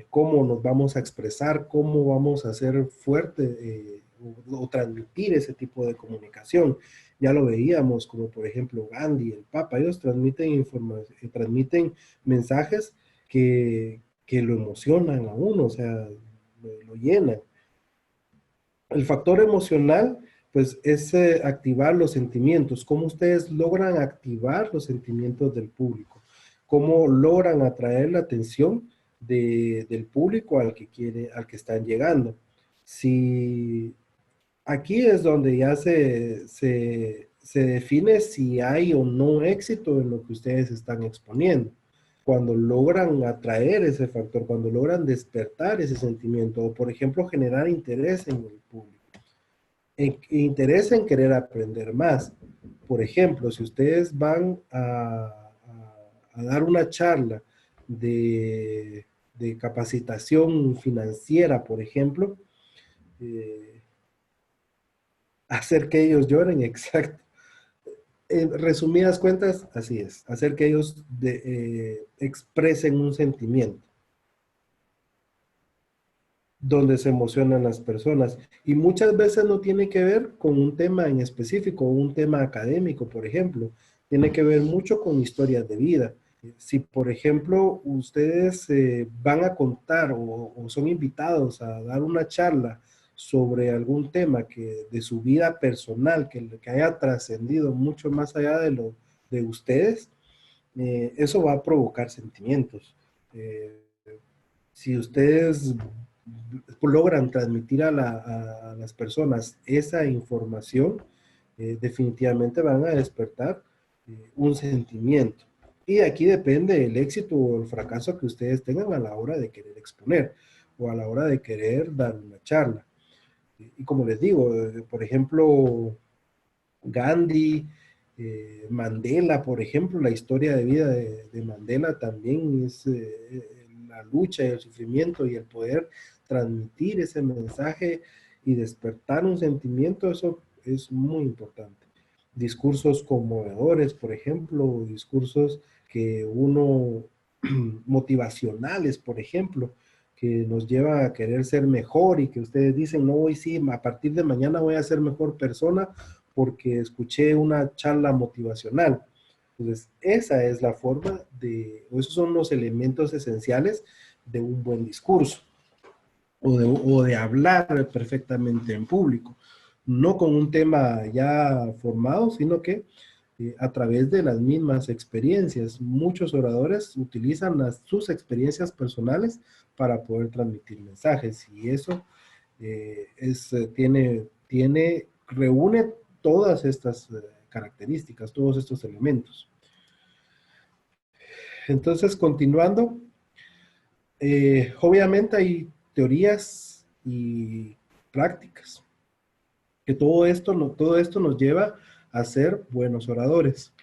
cómo nos vamos a expresar, cómo vamos a hacer fuerte o transmitir ese tipo de comunicación. Ya lo veíamos, como por ejemplo Gandhi, el Papa, ellos transmiten transmiten mensajes que lo emocionan a uno, o sea, lo llenan. El factor emocional, pues, es activar los sentimientos. ¿Cómo ustedes logran activar los sentimientos del público? ¿Cómo logran atraer la atención del público al que están llegando? Si aquí es donde ya se define si hay o no éxito en lo que ustedes están exponiendo. Cuando logran atraer ese factor, cuando logran despertar ese sentimiento, o por ejemplo generar interés en el público interés en querer aprender más. Por ejemplo, si ustedes van a dar una charla de capacitación financiera, por ejemplo, eh, hacer que ellos lloren, exacto. En resumidas cuentas, así es, hacer que ellos expresen un sentimiento donde se emocionan las personas. Y muchas veces no tiene que ver con un tema en específico, un tema académico, por ejemplo. Tiene que ver mucho con historias de vida. Si, por ejemplo, ustedes van a contar o son invitados a dar una charla sobre algún tema de su vida personal que haya trascendido mucho más allá de ustedes, eso va a provocar sentimientos. Eh, si ustedes logran transmitir a las personas esa información, definitivamente van a despertar un sentimiento. Y aquí depende el éxito o el fracaso que ustedes tengan a la hora de querer exponer o a la hora de querer dar una charla. Y como les digo, por ejemplo, Gandhi, Mandela, por ejemplo, la historia de vida de Mandela también es la lucha y el sufrimiento y el poder transmitir ese mensaje y despertar un sentimiento, eso es muy importante. Discursos conmovedores, por ejemplo, discursos que uno, motivacionales, por ejemplo, que nos lleva a querer ser mejor y que ustedes dicen, no, hoy sí, a partir de mañana voy a ser mejor persona porque escuché una charla motivacional. Entonces, esa es la forma o esos son los elementos esenciales de un buen discurso o de hablar perfectamente en público. No con un tema ya formado, sino que a través de las mismas experiencias. Muchos oradores utilizan sus experiencias personales para poder transmitir mensajes y eso reúne todas estas características, todos estos elementos. Entonces, continuando, obviamente hay teorías y prácticas, que todo esto nos lleva a ser buenos oradores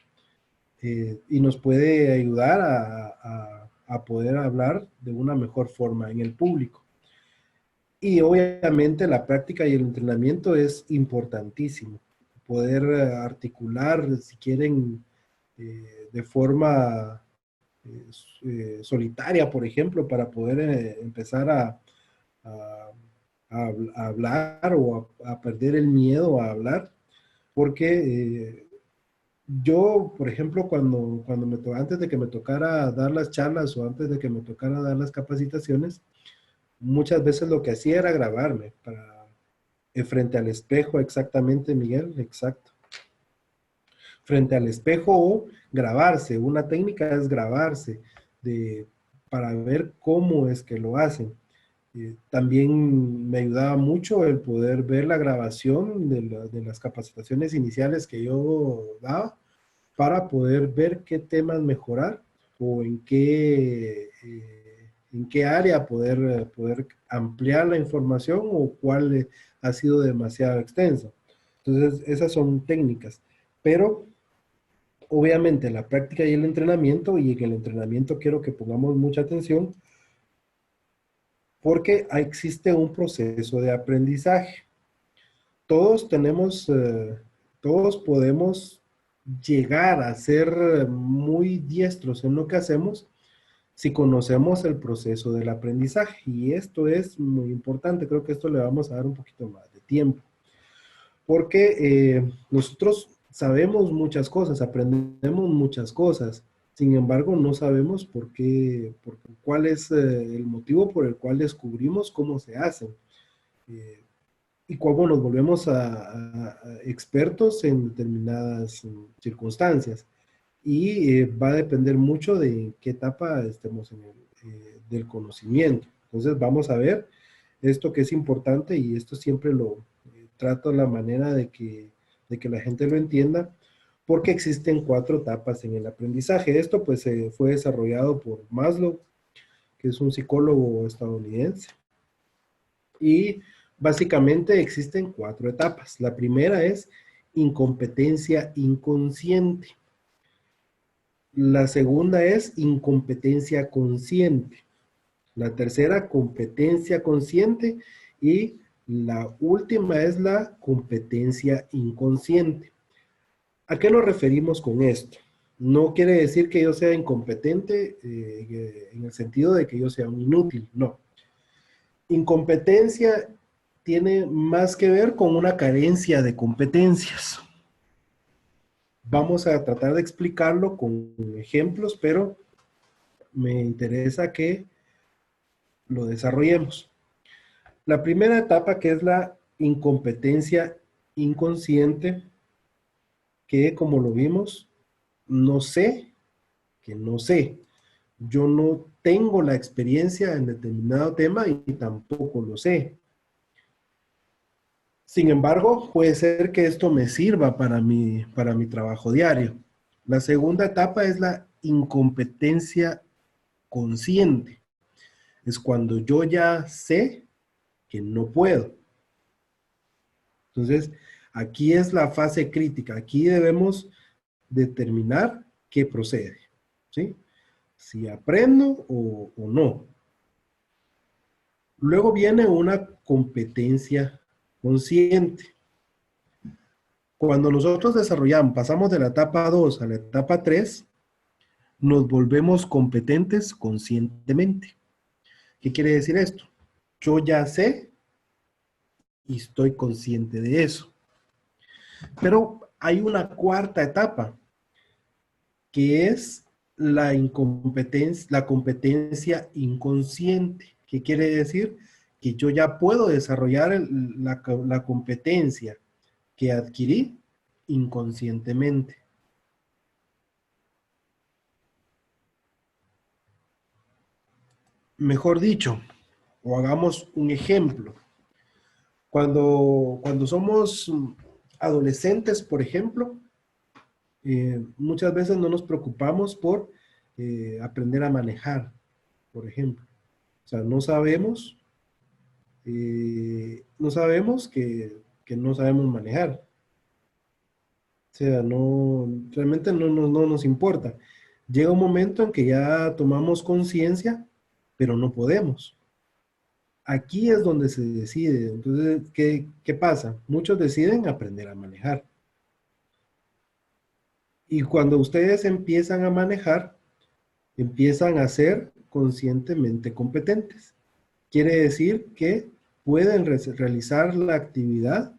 y nos puede ayudar a poder hablar de una mejor forma en el público. Y obviamente la práctica y el entrenamiento es importantísimo. Poder articular, si quieren, de forma solitaria, por ejemplo, para poder empezar a- a hablar o a perder el miedo a hablar. Porque yo, por ejemplo, antes de que me tocara dar las charlas o antes de que me tocara dar las capacitaciones, muchas veces lo que hacía era grabarme frente al espejo, exactamente, Miguel, exacto. Frente al espejo o grabarse. Una técnica es grabarse para ver cómo es que lo hacen. También me ayudaba mucho el poder ver la grabación de las capacitaciones iniciales que yo daba para poder ver qué temas mejorar o en qué área poder ampliar la información o cuál ha sido demasiado extensa. Entonces, esas son técnicas, pero obviamente la práctica y el entrenamiento, y en el entrenamiento quiero que pongamos mucha atención, porque existe un proceso de aprendizaje. Todos tenemos, todos podemos llegar a ser muy diestros en lo que hacemos si conocemos el proceso del aprendizaje. Y esto es muy importante. Creo que esto le vamos a dar un poquito más de tiempo. Porque nosotros sabemos muchas cosas, aprendemos muchas cosas. Sin embargo, no sabemos cuál es el motivo por el cual descubrimos cómo se hacen. Y cómo nos volvemos a expertos en determinadas circunstancias. Y va a depender mucho de en qué etapa estemos del conocimiento. Entonces vamos a ver esto que es importante y esto siempre lo trato la manera de que la gente lo entienda, porque existen 4 etapas en el aprendizaje. Esto pues fue desarrollado por Maslow, que es un psicólogo estadounidense. Y básicamente existen 4 etapas. La primera es incompetencia inconsciente. La segunda es incompetencia consciente. La tercera, competencia consciente. Y la última es la competencia inconsciente. ¿A qué nos referimos con esto? No quiere decir que yo sea incompetente en el sentido de que yo sea un inútil, no. Incompetencia tiene más que ver con una carencia de competencias. Vamos a tratar de explicarlo con ejemplos, pero me interesa que lo desarrollemos. La primera etapa, que es la incompetencia inconsciente, que como lo vimos, no sé que no sé. Yo no tengo la experiencia en determinado tema y tampoco lo sé. Sin embargo, puede ser que esto me sirva para mi trabajo diario. La segunda etapa es la incompetencia consciente. Es cuando yo ya sé que no puedo. Entonces, aquí es la fase crítica. Aquí debemos determinar qué procede, ¿sí? Si aprendo o no. Luego viene una competencia consciente. Cuando nosotros desarrollamos, pasamos de la etapa 2 a la etapa 3, nos volvemos competentes conscientemente. ¿Qué quiere decir esto? Yo ya sé y estoy consciente de eso. Pero hay una cuarta etapa, que es la competencia inconsciente. ¿Qué quiere decir? Que yo ya puedo desarrollar la competencia que adquirí inconscientemente. Mejor dicho, o hagamos un ejemplo. Cuando somos adolescentes, por ejemplo, muchas veces no nos preocupamos por aprender a manejar, por ejemplo. O sea, no sabemos que no sabemos manejar. O sea, realmente no nos importa. Llega un momento en que ya tomamos conciencia, pero no podemos. Aquí es donde se decide. Entonces, ¿qué pasa? Muchos deciden aprender a manejar. Y cuando ustedes empiezan a manejar, empiezan a ser conscientemente competentes. Quiere decir que pueden realizar la actividad,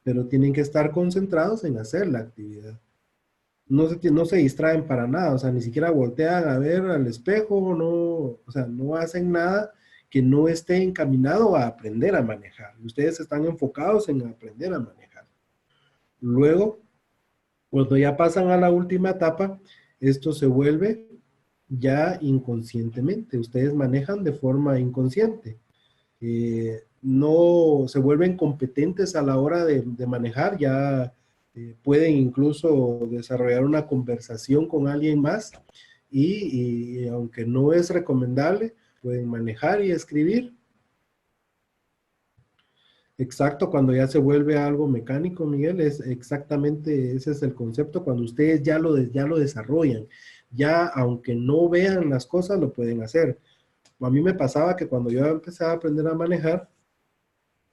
pero tienen que estar concentrados en hacer la actividad. No se distraen para nada, o sea, ni siquiera voltean a ver al espejo, no, o sea, no hacen nada que no esté encaminado a aprender a manejar. Ustedes están enfocados en aprender a manejar. Luego, cuando ya pasan a la última etapa, esto se vuelve ya inconscientemente. Ustedes manejan de forma inconsciente. No se vuelven competentes a la hora de manejar, ya pueden incluso desarrollar una conversación con alguien más y aunque no es recomendable, pueden manejar y escribir. Exacto, cuando ya se vuelve algo mecánico, Miguel, es exactamente ese es el concepto, cuando ustedes ya lo desarrollan, ya aunque no vean las cosas, lo pueden hacer. A mí me pasaba que cuando yo empezaba a aprender a manejar,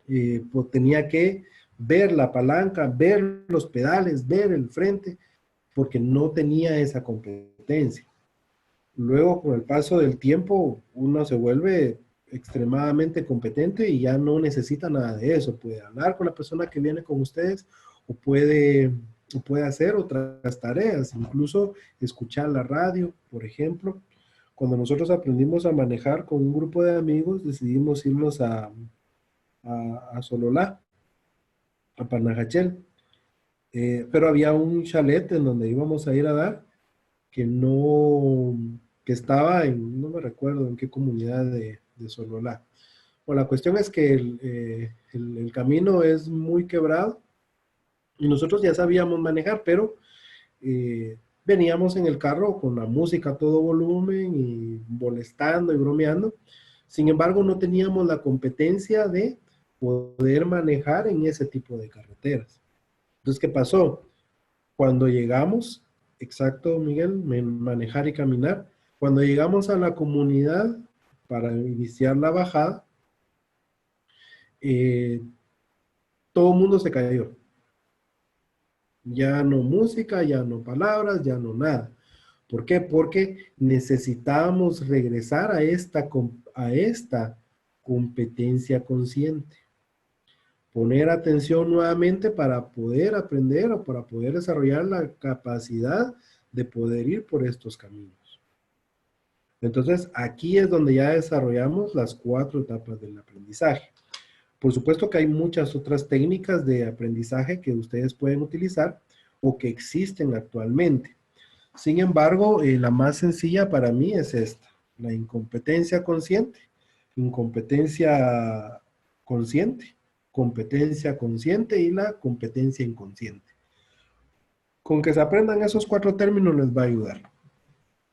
pues tenía que ver la palanca, ver los pedales, ver el frente, porque no tenía esa competencia. Luego, con el paso del tiempo, uno se vuelve extremadamente competente y ya no necesita nada de eso. Puede hablar con la persona que viene con ustedes o puede hacer otras tareas, incluso escuchar la radio, por ejemplo. Cuando nosotros aprendimos a manejar con un grupo de amigos, decidimos irnos a Sololá, a Panajachel. Pero había un chalet en donde íbamos a ir a dar que no, que estaba en, no me recuerdo en qué comunidad de Sololá. Bueno, la cuestión es que el camino es muy quebrado y nosotros ya sabíamos manejar, pero veníamos en el carro con la música a todo volumen y molestando y bromeando. Sin embargo, no teníamos la competencia de poder manejar en ese tipo de carreteras. Entonces, ¿qué pasó? Cuando llegamos, exacto, Miguel, manejar y caminar, cuando llegamos a la comunidad para iniciar la bajada, eh, todo el mundo se cayó. Ya no música, ya no palabras, ya no nada. ¿Por qué? Porque necesitábamos regresar a esta competencia consciente. Poner atención nuevamente para poder aprender o para poder desarrollar la capacidad de poder ir por estos caminos. Entonces, aquí es donde ya desarrollamos las 4 etapas del aprendizaje. Por supuesto que hay muchas otras técnicas de aprendizaje que ustedes pueden utilizar o que existen actualmente. Sin embargo, la más sencilla para mí es esta, la incompetencia consciente, incompetencia consciente, competencia consciente y la competencia inconsciente. Con que se aprendan esos 4 términos les va a ayudar,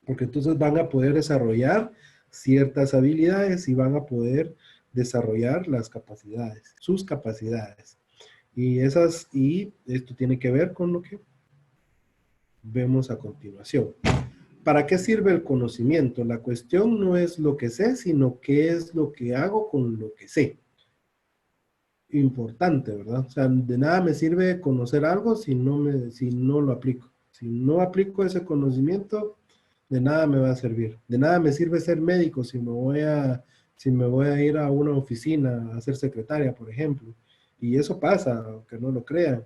porque entonces van a poder desarrollar ciertas habilidades y van a poder desarrollar las capacidades, sus capacidades. Y esto tiene que ver con lo que vemos a continuación. ¿Para qué sirve el conocimiento? La cuestión no es lo que sé, sino qué es lo que hago con lo que sé. Importante, ¿verdad? O sea, de nada me sirve conocer algo si no lo aplico. Si no aplico ese conocimiento, de nada me va a servir. De nada me sirve ser médico si me voy a ir a una oficina a ser secretaria, por ejemplo. Y eso pasa, aunque no lo crean.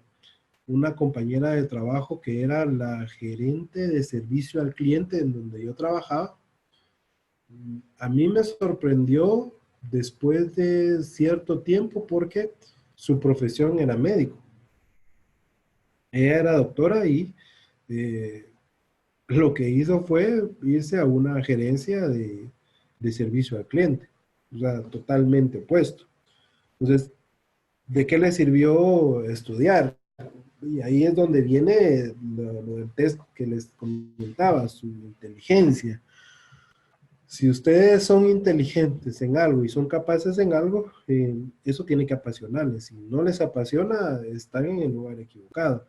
Una compañera de trabajo que era la gerente de servicio al cliente en donde yo trabajaba, a mí me sorprendió después de cierto tiempo porque su profesión era médico. Ella era doctora y eh, lo que hizo fue irse a una gerencia de servicio al cliente, o sea, totalmente opuesto. Entonces, ¿de qué le sirvió estudiar? Y ahí es donde viene lo del test que les comentaba, su inteligencia. Si ustedes son inteligentes en algo y son capaces en algo, eso tiene que apasionarles. Si no les apasiona, están en el lugar equivocado.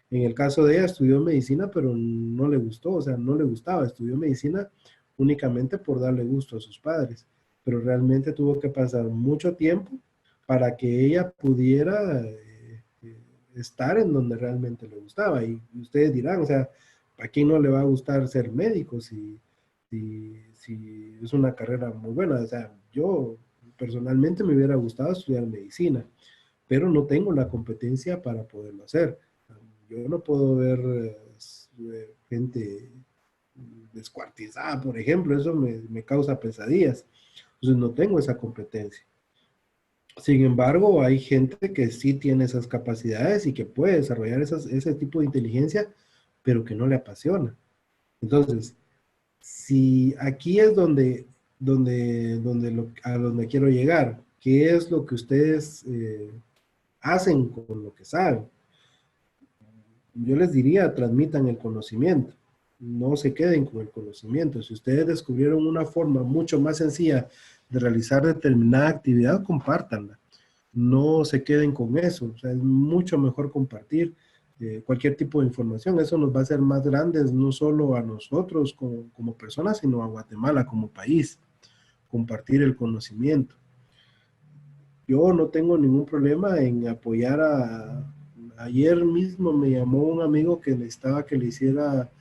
En el caso de ella, estudió medicina, pero no le gustó, o sea, no le gustaba. Estudió medicina únicamente por darle gusto a sus padres, pero realmente tuvo que pasar mucho tiempo para que ella pudiera estar en donde realmente le gustaba. Y ustedes dirán, o sea, ¿a quién no le va a gustar ser médico si es una carrera muy buena? O sea, yo personalmente me hubiera gustado estudiar medicina, pero no tengo la competencia para poderlo hacer. Yo no puedo ver gente descuartizada, por ejemplo, eso me causa pesadillas. Entonces no tengo esa competencia. Sin embargo, hay gente que sí tiene esas capacidades y que puede desarrollar ese tipo de inteligencia, pero que no le apasiona. Entonces, si aquí es a donde quiero llegar, ¿qué es lo que ustedes hacen con lo que saben? Yo les diría, transmitan el conocimiento, no se queden con el conocimiento. Si ustedes descubrieron una forma mucho más sencilla de realizar determinada actividad, compártanla. No se queden con eso, o sea, es mucho mejor compartir cualquier tipo de información. Eso nos va a hacer más grandes, no solo a nosotros como personas, sino a Guatemala como país. compartir el conocimiento. Yo no tengo ningún problema en apoyar ayer mismo me llamó un amigo que necesitaba que le hiciera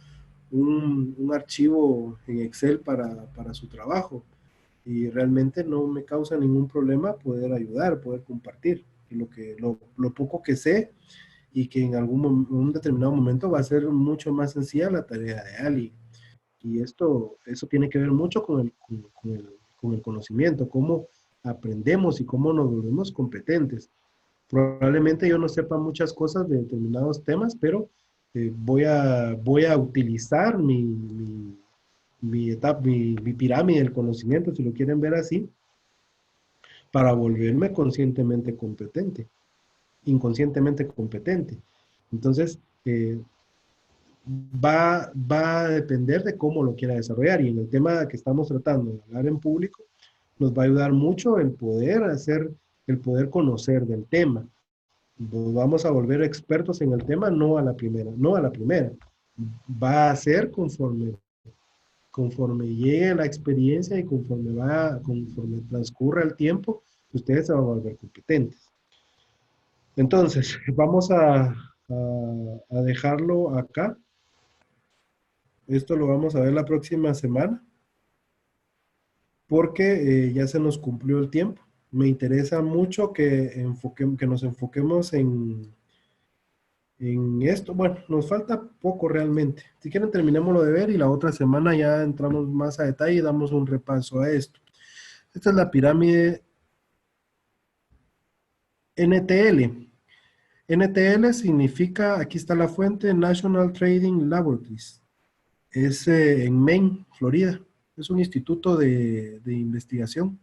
un archivo en Excel para su trabajo y realmente no me causa ningún problema poder ayudar, poder compartir. Y lo poco que sé y que en un determinado momento va a ser mucho más sencilla la tarea de alguien. Y eso tiene que ver mucho con el conocimiento, cómo aprendemos y cómo nos volvemos competentes. Probablemente yo no sepa muchas cosas de determinados temas, pero voy a utilizar mi pirámide del conocimiento, si lo quieren ver así, para volverme conscientemente competente, inconscientemente competente. Entonces, va a depender de cómo lo quiera desarrollar. Y en el tema que estamos tratando de hablar en público, nos va a ayudar mucho el poder conocer del tema. Nos vamos a volver expertos en el tema, no a la primera, no a la primera. Va a ser conforme llegue la experiencia y conforme transcurra el tiempo, ustedes se van a volver competentes. Entonces, vamos a dejarlo acá. Esto lo vamos a ver la próxima semana porque ya se nos cumplió el tiempo. Me interesa mucho que nos enfoquemos en esto. Bueno, nos falta poco realmente. Si quieren, terminémoslo de ver y la otra semana ya entramos más a detalle y damos un repaso a esto. Esta es la pirámide NTL. NTL significa, aquí está la fuente, National Trading Laboratories. Es en Maine, Florida. Es un instituto de investigación.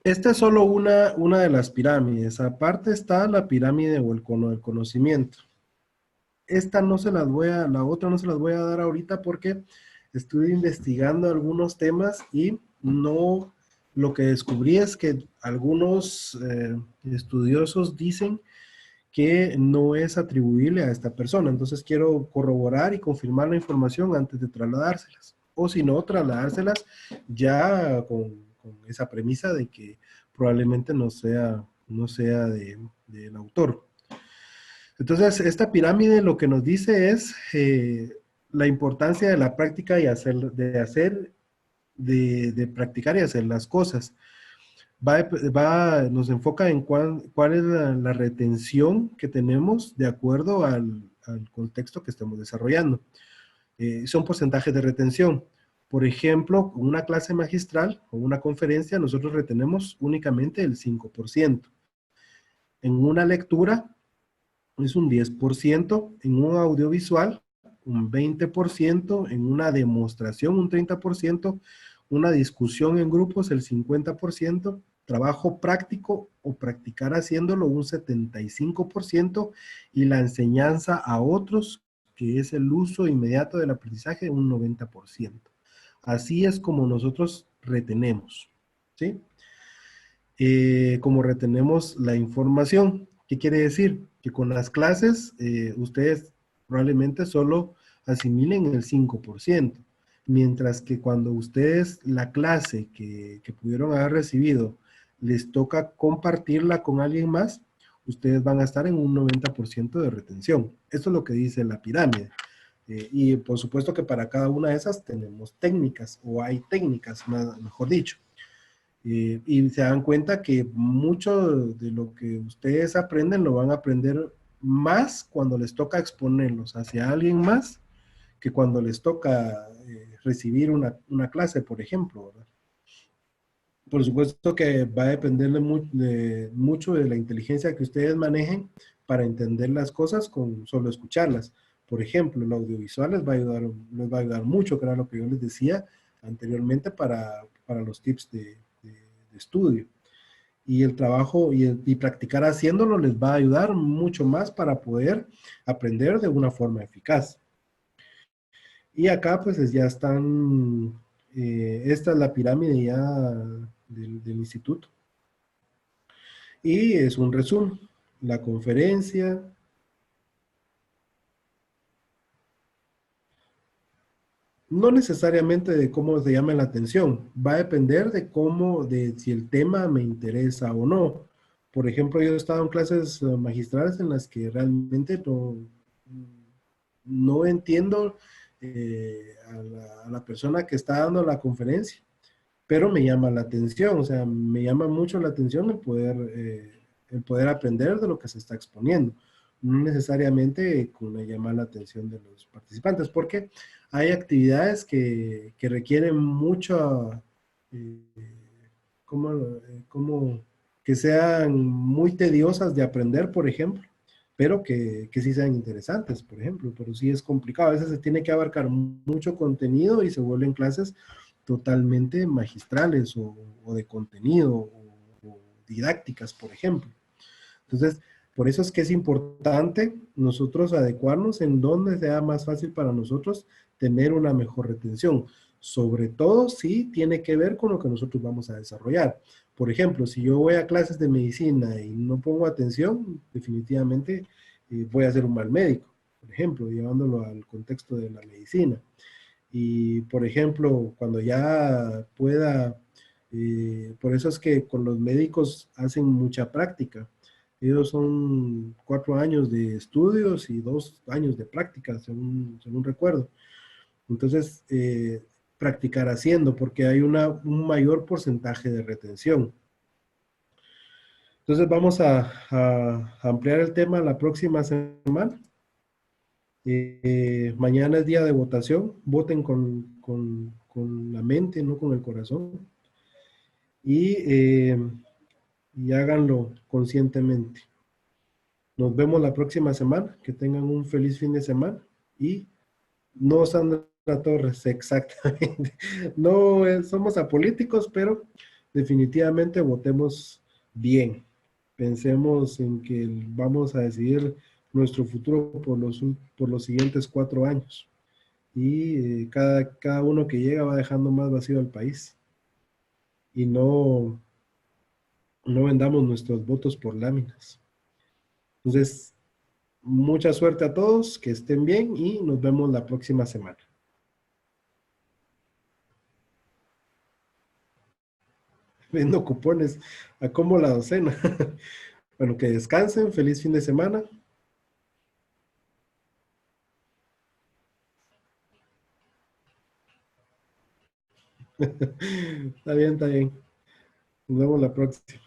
Esta es solo una de las pirámides. Aparte está la pirámide o el cono del conocimiento. Esta no se las la otra no se las voy a dar ahorita porque estuve investigando algunos temas y no, lo que descubrí es que algunos estudiosos dicen que no es atribuible a esta persona. Entonces quiero corroborar y confirmar la información antes de trasladárselas. O si no, trasladárselas ya con esa premisa de que probablemente no sea del autor. Entonces, esta pirámide lo que nos dice es la importancia de la práctica y de practicar y hacer las cosas. Nos enfoca en cuál es la retención que tenemos de acuerdo al contexto que estemos desarrollando. Son porcentajes de retención. Por ejemplo, una clase magistral o una conferencia, nosotros retenemos únicamente el 5%. En una lectura es un 10%, en un audiovisual un 20%, en una demostración un 30%, una discusión en grupos el 50%, trabajo práctico o practicar haciéndolo un 75% y la enseñanza a otros, que es el uso inmediato del aprendizaje, un 90%. Así es como nosotros retenemos, ¿sí? Como retenemos la información. ¿Qué quiere decir? Que con las clases ustedes probablemente solo asimilen el 5%, mientras que cuando ustedes la clase que pudieron haber recibido les toca compartirla con alguien más, ustedes van a estar en un 90% de retención. Esto es lo que dice la pirámide. Y por supuesto que para cada una de esas tenemos técnicas, o hay técnicas, mejor dicho. Y se dan cuenta que mucho de lo que ustedes aprenden lo van a aprender más cuando les toca exponerlos hacia alguien más que cuando les toca recibir una clase, por ejemplo, ¿verdad? Por supuesto que va a depender mucho de la inteligencia que ustedes manejen para entender las cosas con solo escucharlas. Por ejemplo, el audiovisual les va a ayudar mucho, que era lo que yo les decía anteriormente para los tips de estudio. Y el trabajo y practicar haciéndolo les va a ayudar mucho más para poder aprender de una forma eficaz. Y acá pues ya están, esta es la pirámide ya del instituto. Y es un resumen. La conferencia, No necesariamente de cómo se llama la atención, va a depender de cómo, de si el tema me interesa o no. Por ejemplo, yo he estado en clases magistrales en las que realmente no entiendo a la persona que está dando la conferencia, pero me llama la atención, o sea, me llama mucho la atención el poder aprender de lo que se está exponiendo, no necesariamente con me llama la atención de los participantes, porque hay actividades que requieren mucho, eh, como, como que sean muy tediosas de aprender, por ejemplo, pero que sí sean interesantes, por ejemplo, pero sí es complicado, a veces se tiene que abarcar mucho contenido y se vuelven clases totalmente magistrales o de contenido o didácticas, por ejemplo. Entonces, por eso es que es importante nosotros adecuarnos en donde sea más fácil para nosotros tener una mejor retención. Sobre todo si tiene que ver con lo que nosotros vamos a desarrollar. Por ejemplo, si yo voy a clases de medicina y no pongo atención, definitivamente voy a ser un mal médico, por ejemplo, llevándolo al contexto de la medicina. Y, por ejemplo, cuando ya pueda, por eso es que con los médicos hacen mucha práctica. Ellos son 4 años de estudios y 2 años de práctica, según recuerdo. Entonces, practicar haciendo, porque hay un mayor porcentaje de retención. Entonces, vamos a ampliar el tema la próxima semana. Mañana es día de votación. Voten con la mente, no con el corazón. Y háganlo conscientemente. Nos vemos la próxima semana. Que tengan un feliz fin de semana. Y no, Sandra Torres, exactamente. No somos apolíticos, pero definitivamente votemos bien. Pensemos en que vamos a decidir nuestro futuro por los siguientes 4 años. Y cada uno que llega va dejando más vacío al país. Y no vendamos nuestros votos por láminas. Entonces, mucha suerte a todos, que estén bien y nos vemos la próxima semana. Vendo cupones a como la docena. Bueno, que descansen, feliz fin de semana. Está bien, está bien. Nos vemos la próxima.